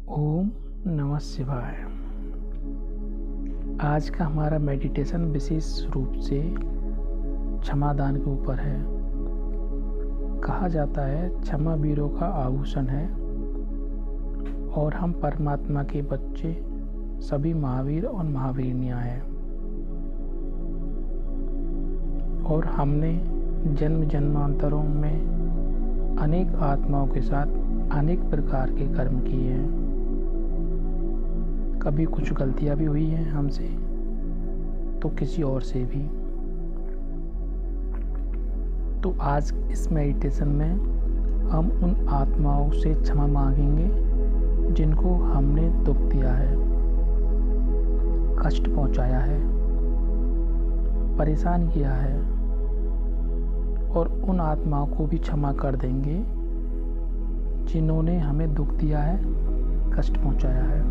ओम नमः शिवाय। आज का हमारा मेडिटेशन विशेष रूप से क्षमादान के ऊपर है। कहा जाता है क्षमा वीरों का आभूषण है और हम परमात्मा के बच्चे सभी महावीर और महावीरनियाँ हैं और हमने जन्म जन्मांतरों में अनेक आत्माओं के साथ अनेक प्रकार के कर्म किए हैं। कभी कुछ गलतियां भी हुई हैं हमसे तो किसी और से भी। तो आज इस मेडिटेशन में हम उन आत्माओं से क्षमा मांगेंगे जिनको हमने दुख दिया है, कष्ट पहुंचाया है, परेशान किया है, और उन आत्माओं को भी क्षमा कर देंगे जिन्होंने हमें दुख दिया है, कष्ट पहुंचाया है।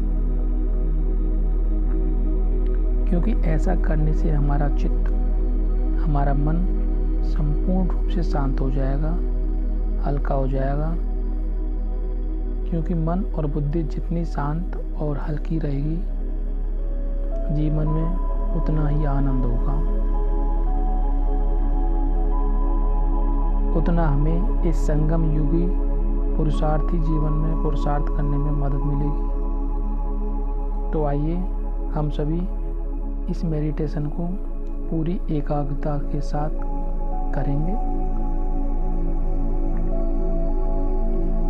क्योंकि ऐसा करने से हमारा चित्त, हमारा मन संपूर्ण रूप से शांत हो जाएगा, हल्का हो जाएगा। क्योंकि मन और बुद्धि जितनी शांत और हल्की रहेगी, जीवन में उतना ही आनंद होगा, उतना हमें इस संगम युगी पुरुषार्थी जीवन में पुरुषार्थ करने में मदद मिलेगी। तो आइए हम सभी इस मेडिटेशन को पूरी एकाग्रता के साथ करेंगे।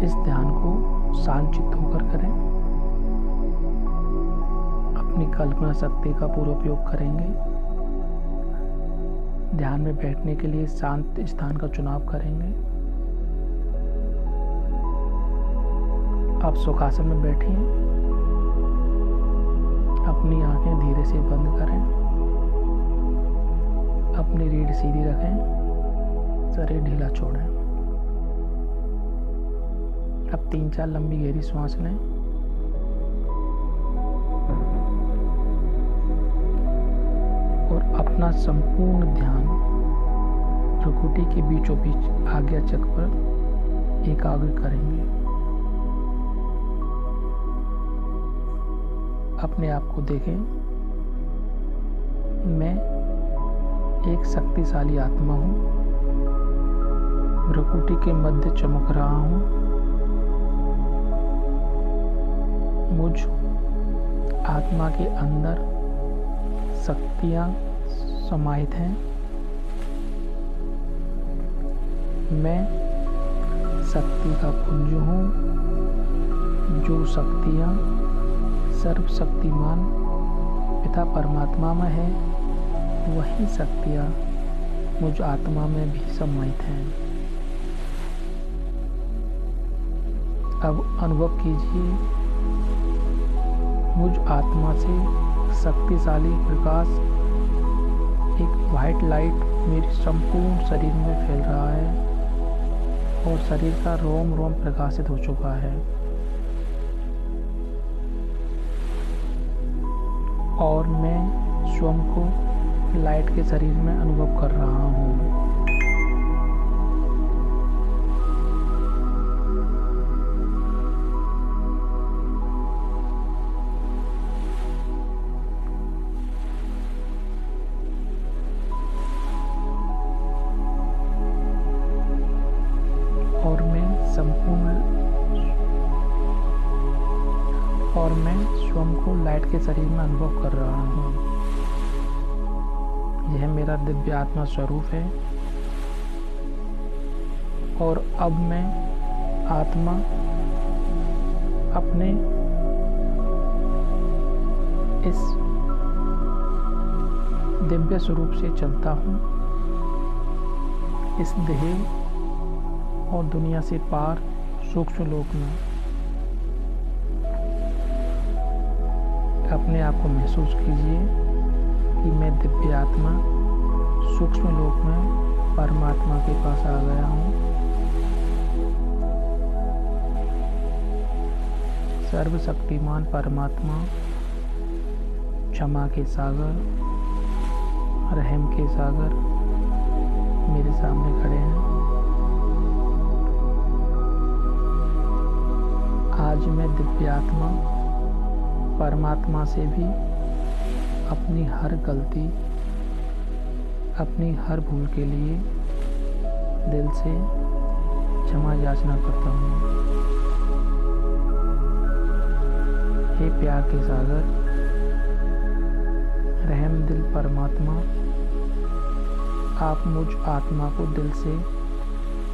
इस ध्यान को शांतचित्त होकर करें। अपनी कल्पना शक्ति का पूरा उपयोग करेंगे। ध्यान में बैठने के लिए शांत स्थान का चुनाव करेंगे। आप सुखासन में बैठिए। अपनी आंखें धीरे से बंद करें। अपनी रीढ़ सीधी रखें, शरीर ढीला छोड़ें। अब 3-4 लंबी गहरी सांस लें। और अपना संपूर्ण ध्यान प्रकृति के बीचों बीच आज्ञा चक्र पर एकाग्र करेंगे। अपने आप को देखें, मैं एक शक्तिशाली आत्मा हूँ, प्रकृति के मध्य चमक रहा हूँ। मुझ आत्मा के अंदर शक्तियाँ समाहित हैं। मैं शक्ति का पुंज हूँ। जो शक्तियाँ सर्वशक्तिमान पिता परमात्मा में है, वही शक्तियाँ मुझ आत्मा में भी समाहित हैं। अब अनुभव कीजिए, मुझ आत्मा से शक्तिशाली प्रकाश, एक वाइट लाइट मेरे संपूर्ण शरीर में फैल रहा है और शरीर का रोम रोम प्रकाशित हो चुका है। और मैं स्वयं को लाइट के शरीर में अनुभव कर रहा हूँ। और मैं स्वयं को लाइट के शरीर में अनुभव कर रहा हूँ। यह मेरा दिव्य आत्मा स्वरूप है। और अब मैं आत्मा अपने इस दिव्य स्वरूप से चलता हूँ, इस देह और दुनिया से पार सूक्ष्म लोक में। अपने आप को महसूस कीजिए कि मैं दिव्य आत्मा सूक्ष्म लोक में परमात्मा के पास आ गया हूँ। सर्वशक्तिमान परमात्मा क्षमा के सागर, रहम के सागर मेरे सामने खड़े हैं। आज मैं दिव्यात्मा परमात्मा से भी अपनी हर गलती, अपनी हर भूल के लिए दिल से क्षमा याचना करता हूँ। हे प्यार के सागर, रहम दिल परमात्मा, आप मुझ आत्मा को दिल से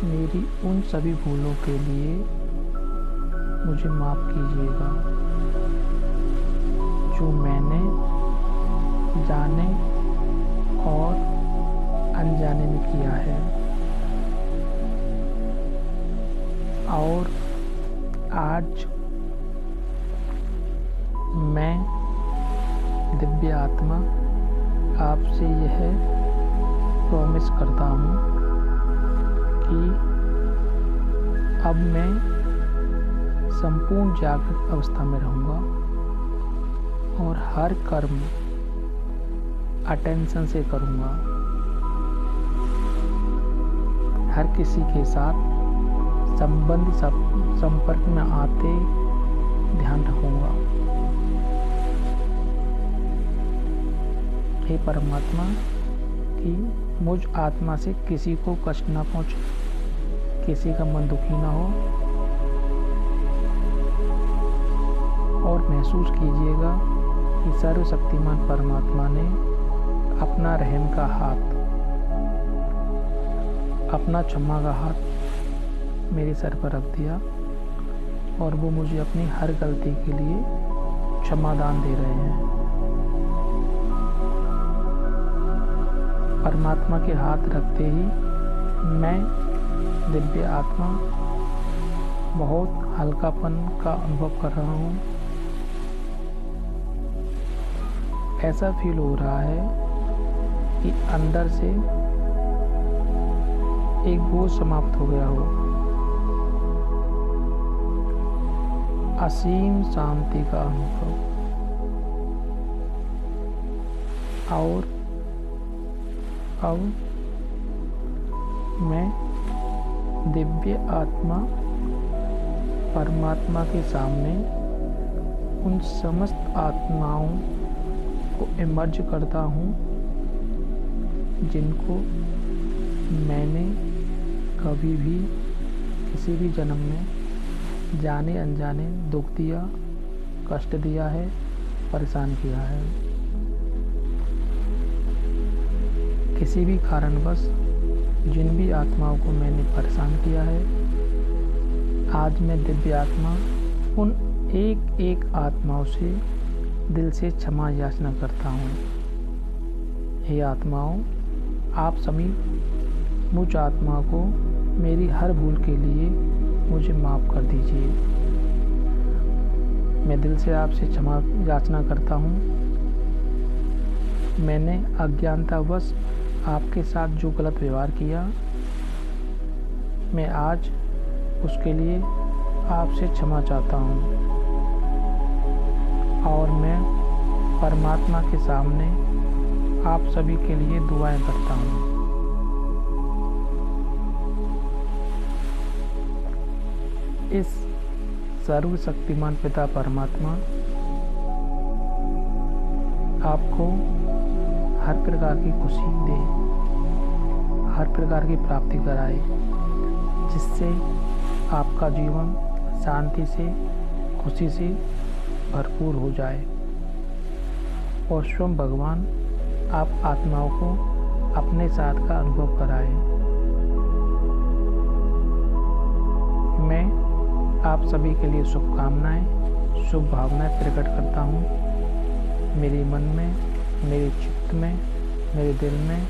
मेरी उन सभी भूलों के लिए मुझे माफ़ कीजिएगा जो मैंने जाने और अनजाने में किया है। और आज मैं दिव्य आत्मा आपसे यह प्रॉमिस करता हूँ कि अब मैं संपूर्ण जागृत अवस्था में रहूँगा और हर कर्म अटेंशन से करूँगा। हर किसी के साथ संपर्क में आते ध्यान रखूँगा। हे परमात्मा कि मुझ आत्मा से किसी को कष्ट ना पहुँचे, किसी का मन दुखी ना हो। और महसूस कीजिएगा कि सर्वशक्तिमान परमात्मा ने अपना रहम का हाथ, अपना क्षमा का हाथ मेरे सर पर रख दिया और वो मुझे अपनी हर गलती के लिए क्षमादान दे रहे हैं। परमात्मा के हाथ रखते ही मैं दिव्य आत्मा बहुत हल्कापन का अनुभव कर रहा हूँ। ऐसा फील हो रहा है कि अंदर से एक बोझ समाप्त हो गया हो। असीम शांति का अनुभव। और अब मैं दिव्य आत्मा परमात्मा के सामने उन समस्त आत्माओं को इमर्ज करता हूँ जिनको मैंने कभी भी किसी भी जन्म में जाने अनजाने दुख दिया, कष्ट दिया है, परेशान किया है। किसी भी कारणवश जिन भी आत्माओं को मैंने परेशान किया है, आज मैं दिव्य आत्मा उन एक एक आत्माओं से दिल से क्षमा याचना करता हूँ। हे आत्माओं, आप सभी मुझ आत्मा को मेरी हर भूल के लिए मुझे माफ़ कर दीजिए। मैं दिल से आपसे क्षमा याचना करता हूँ। मैंने अज्ञानतावश आपके साथ जो गलत व्यवहार किया, मैं आज उसके लिए आपसे क्षमा चाहता हूँ और मैं परमात्मा के सामने आप सभी के लिए दुआएं करता हूँ। इस सर्वशक्तिमान पिता परमात्मा आपको हर प्रकार की खुशी दे, हर प्रकार की प्राप्ति कराए, जिससे आपका जीवन शांति से, खुशी से भरपूर हो जाए और स्वयं भगवान आप आत्माओं को अपने साथ का अनुभव कराए। मैं आप सभी के लिए शुभकामनाएं, शुभ भावनाएं प्रकट करता हूँ। मेरे मन में, मेरे चित्त में, मेरे दिल में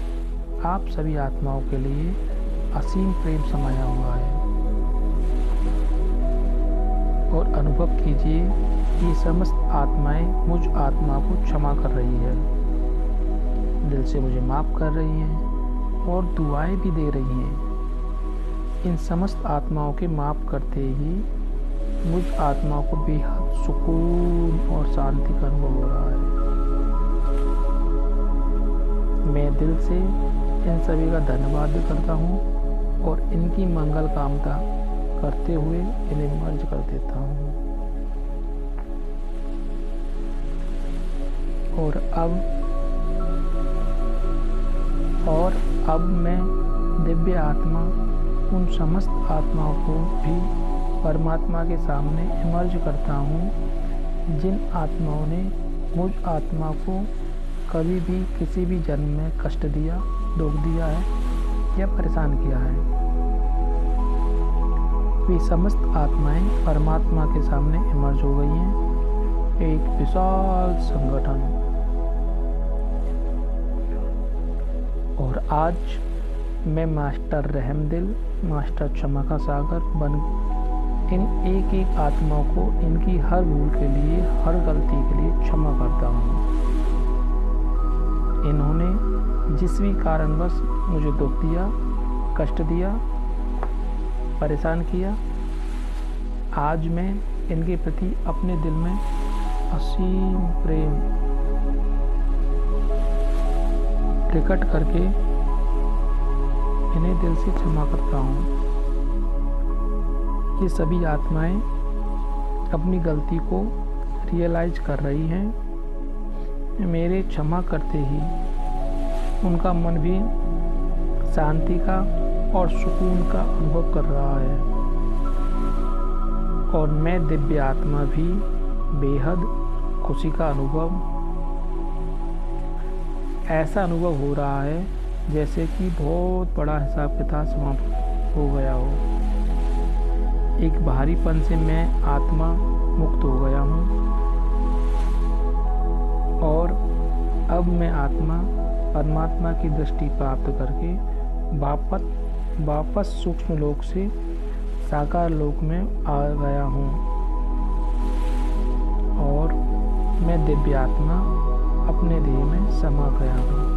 आप सभी आत्माओं के लिए असीम प्रेम समाया हुआ है। और अनुभव कीजिए कि समस्त आत्माएं मुझ आत्मा को क्षमा कर रही है, दिल से मुझे माफ़ कर रही हैं और दुआएं भी दे रही हैं। इन समस्त आत्माओं के माफ़ करते ही मुझ आत्माओं को बेहद सुकून और शांति का अनुभव हो रहा है। मैं दिल से इन सभी का धन्यवाद भी करता हूँ और इनकी मंगल कामना करते हुए इन्हें मर्ज कर देता हूँ। और अब मैं दिव्य आत्मा उन समस्त आत्माओं को भी परमात्मा के सामने इमर्ज करता हूँ जिन आत्माओं ने मुझ आत्मा को कभी भी किसी भी जन्म में कष्ट दिया, दुख दिया है या परेशान किया है। वे समस्त आत्माएं परमात्मा के सामने इमर्ज हो गई हैं, एक विशाल संगठन। और आज मैं मास्टर रहमदिल, मास्टर क्षमा का सागर बन इन एक एक आत्माओं को इनकी हर भूल के लिए, हर गलती के लिए क्षमा करता हूँ। इन्होंने जिस भी कारणवश मुझे दुख दिया, कष्ट दिया, परेशान किया, आज मैं इनके प्रति अपने दिल में असीम प्रेम प्रकट करके इन्हें दिल से क्षमा करता हूँ। ये सभी आत्माएं अपनी गलती को रियलाइज कर रही हैं। मेरे क्षमा करते ही उनका मन भी शांति का और सुकून का अनुभव कर रहा है और मैं दिव्य आत्मा भी बेहद खुशी का अनुभव, ऐसा अनुभव हो रहा है जैसे कि बहुत बड़ा हिसाब किताब समाप्त हो गया हो। एक भारीपन से मैं आत्मा मुक्त हो गया हूँ और अब मैं आत्मा परमात्मा की दृष्टि प्राप्त करके वापस सूक्ष्म लोक से साकार लोक में आ गया हूँ और मैं दिव्य आत्मा अपने देह में समा गया हूँ।